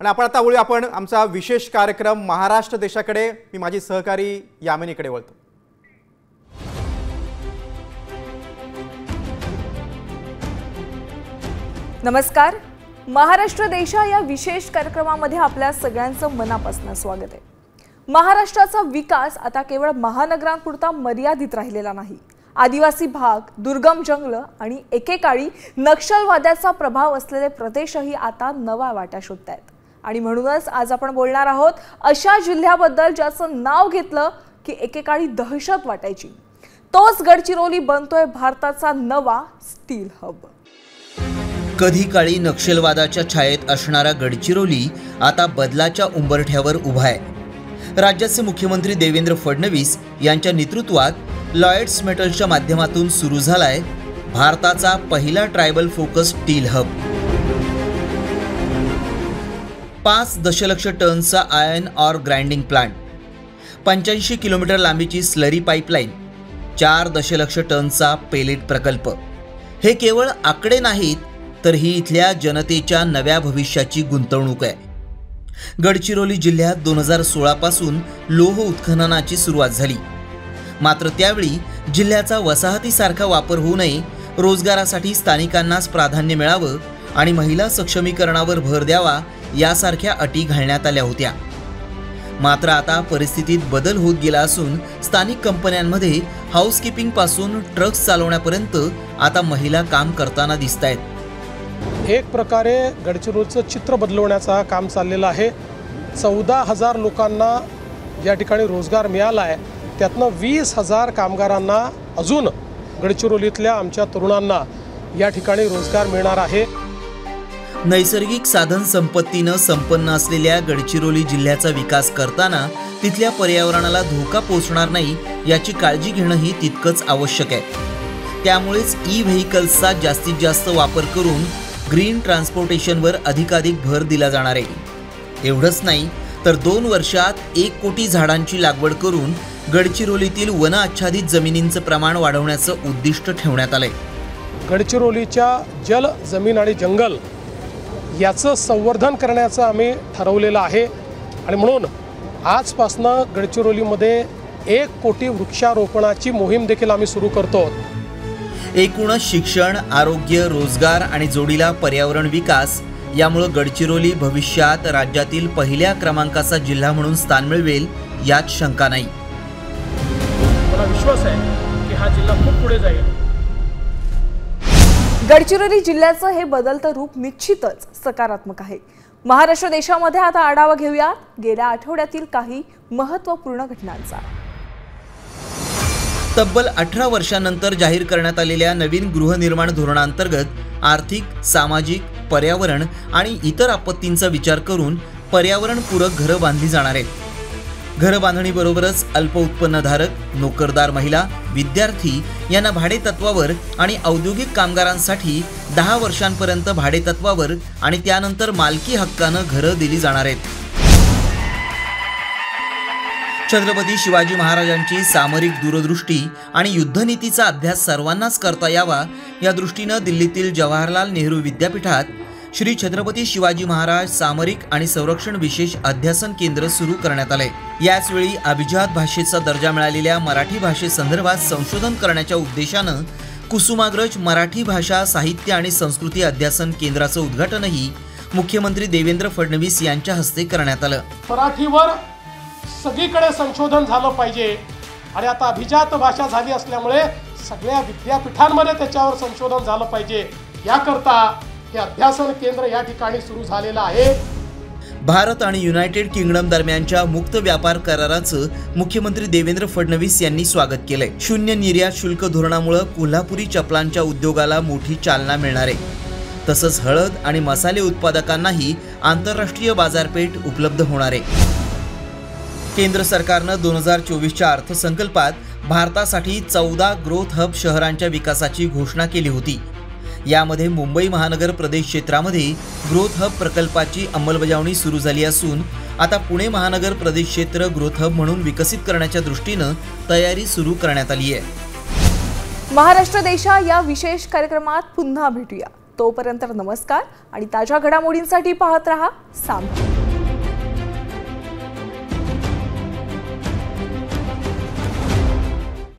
आणि आपण आता वळूया आपण आमचा विशेष कार्यक्रम महाराष्ट्र देशाकडे। मी माझी सहकारी यामिनीकडे वळतो। नमस्कार, महाराष्ट्र देशा या विशेष कार्यक्रमामध्ये आपल्या सगळ्यांचं मनापासून स्वागत आहे। महाराष्ट्राचा विकास आता केवळ महानगरांपुरता मर्यादित राहिलेला नाही। आदिवासी भाग, दुर्गम जंगल आणि एकेकाळी नक्षलवाद्याचा प्रभाव असलेले प्रदेशही आता नवा वाटा शोधतायत। आणि म्हणूनच आज आपण बोलणार आहोत अशा जिल्ह्याबद्दल ज्याचं नाव घेतलं की एकेकाळी दहशत वाटायची। तोच गडचिरोली बनतोय भारताचा नवा स्टील हब। कधी काळी नक्षलवादाच्या छायेत असणारा गडचिरोली आता बदलाच्या उंबरठ्यावर उभा आहे। राज्याचे मुख्यमंत्री देवेंद्र फडणवीस यांच्या नेतृत्वात लॉयड्स मेटल्सच्या माध्यमातून सुरू झालाय भारताचा पहिला ट्रायबल फोकस स्टील हब। 5 दशलक्ष टनचा iron ore grinding plant, 85 kilometre लांबीची स्लरी पाईपलाईन, 4 दशलक्ष टनचा पेलेट प्रकल्प। हे केवळ आकडे नाहीत, तर ही इथल्या जनतेच्या नव्या भविष्याची गुंतवणूक आहे। गडचिरोली जिल्ह्यात 2016 पासून लोह उत्खननाची सुरुवात झाली। मात्र त्यावेळी जिल्ह्याचा वसाहतीसारखा वापर होऊ नये, रोजगारासाठी स्थानिकांनाच प्राधान्य मिळावं आणि महिला सक्षमीकरणावर भर द्यावा यासारख्या अटी घालण्यात आल्या होत्या। मात्र आता परिस्थितीत बदल होत गेला असून स्थानिक कंपन्यांमध्ये हाऊसकीपिंग पासून ट्रक्स चालवण्यापर्यंत आता महिला काम करताना दिसतायत। एक प्रकारे गडचिरोलीचं चित्र बदलवण्याचा काम चाललेलं आहे। 14,000 लोकांना या ठिकाणी रोजगार मिळाला आहे। त्यातनं 20,000 कामगारांना अजून गडचिरोलीतल्या आमच्या तरुणांना या ठिकाणी रोजगार मिळणार आहे। नैसर्गिक साधन संपत्तीनं संपन्न असलेल्या गडचिरोली जिल्ह्याचा विकास करताना तिथल्या पर्यावरणाला धोका पोहोचणार नाही याची काळजी घेणंही तितकंच आवश्यक आहे। त्यामुळेच ई-व्हेइकल्सचा जास्तीत जास्त वापर करून ग्रीन ट्रान्सपोर्टेशनवर अधिकाधिक भर दिला जाणार आहे। एवढंच नाही तर 2 वर्षात 1 कोटी झाडांची लागवड करून गडचिरोलीतील वन आच्छादित जमिनींचं प्रमाण वाढवण्याचं उद्दिष्ट ठेवण्यात आलंय। गडचिरोलीच्या जल, जमीन आणि जंगल याचं संवर्धन करण्याचं आम्ही ठरवलेलं आहे आणि म्हणून आजपासून गडचिरोलीमध्ये 1 कोटी वृक्षारोपणाची मोहीम देखील आम्ही सुरू करतो। एकूणच शिक्षण, आरोग्य, रोजगार आणि जोडीला पर्यावरण विकास यामुळे गडचिरोली भविष्यात राज्यातील पहिल्या क्रमांकाचा जिल्हा म्हणून स्थान मिळवेल यात शंका नाही। मला विश्वास आहे की हा जिल्हा खूप पुढे जाईल। गडचिरोली जिल्ह्याचं हे बदलतं रूप निश्चितच सकारात्मक आहे। महाराष्ट्र देशामध्ये आता आढावा घेऊया गेल्या आठवड्यातील काही महत्त्वपूर्ण घटनांचा। तब्बल 18 वर्षांनंतर जाहीर करण्यात आलेल्या नवीन गृहनिर्माण धोरणांतर्गत आर्थिक, सामाजिक, पर्यावरण आणि इतर आपत्तींचा विचार करून पर्यावरणपूरक घरं बांधली जाणार आहेत। घर बांधणीबरोबरच अल्प उत्पन्नधारक, नोकरदार महिला, विद्यार्थी यांना भाडेतत्वावर आणि औद्योगिक कामगारांसाठी 10 वर्षांपर्यंत भाडेतत्वावर आणि त्यानंतर मालकी हक्कानं घरं दिली जाणार आहेत। छत्रपती शिवाजी महाराजांची सामरिक दूरदृष्टी आणि युद्धनीतीचा अभ्यास सर्वांनाच करता यावा या दृष्टीनं दिल्लीतील जवाहरलाल नेहरू विद्यापीठात श्री छत्रपती शिवाजी महाराज सामरिक आणि संरक्षण विशेष अध्यासन केंद्र सुरू करण्यात आले। याचवेळी अभिजात भाषेचा दर्जा मिळालेल्या मराठी भाषेसंदर्भात संशोधन करण्याच्या उद्देशानं कुसुमाग्रज मराठी भाषा, साहित्य आणि संस्कृती अध्यासन केंद्राचं उद्घाटनही मुख्यमंत्री देवेंद्र फडणवीस यांच्या हस्ते करण्यात आलं। मराठीवर सगळीकडे संशोधन झालं पाहिजे आणि आता अभिजात भाषा झाली असल्यामुळे सगळ्या विद्यापीठांमध्ये त्याच्यावर संशोधन झालं पाहिजे। याकरता हे अध्यासन केंद्र या ठिकाणी सुरू झालेलं आहे। भारत आणि युनायटेड किंगडम दरम्यानच्या मुक्त व्यापार कराराचं मुख्यमंत्री देवेंद्र फडणवीस यांनी स्वागत केलंय। शून्य निर्यात शुल्क धोरणामुळे कोल्हापुरी चपलांच्या उद्योगाला मोठी चालना मिळणार आहे। तसंच हळद आणि मसाले उत्पादकांनाही आंतरराष्ट्रीय बाजारपेठ उपलब्ध होणार आहे। केंद्र सरकारनं 2024च्या अर्थसंकल्पात भारतासाठी 14 ग्रोथ हब शहरांच्या विकासाची घोषणा केली होती। यामध्ये मुंबई महानगर प्रदेश क्षेत्रामध्ये ग्रोथ हब प्रकल्पाची अंमलबजावणी सुरू झाली असून आता पुणे महानगर प्रदेश क्षेत्र ग्रोथ हब म्हणून विकसित करण्याच्या दृष्टीनं तयारी सुरू करण्यात आली आहे। महाराष्ट्र देशा या विशेष कार्यक्रमात पुन्हा भेटूया। तोपर्यंत नमस्कार आणि ताज्या घडामोडींसाठी पाहत रहा साम.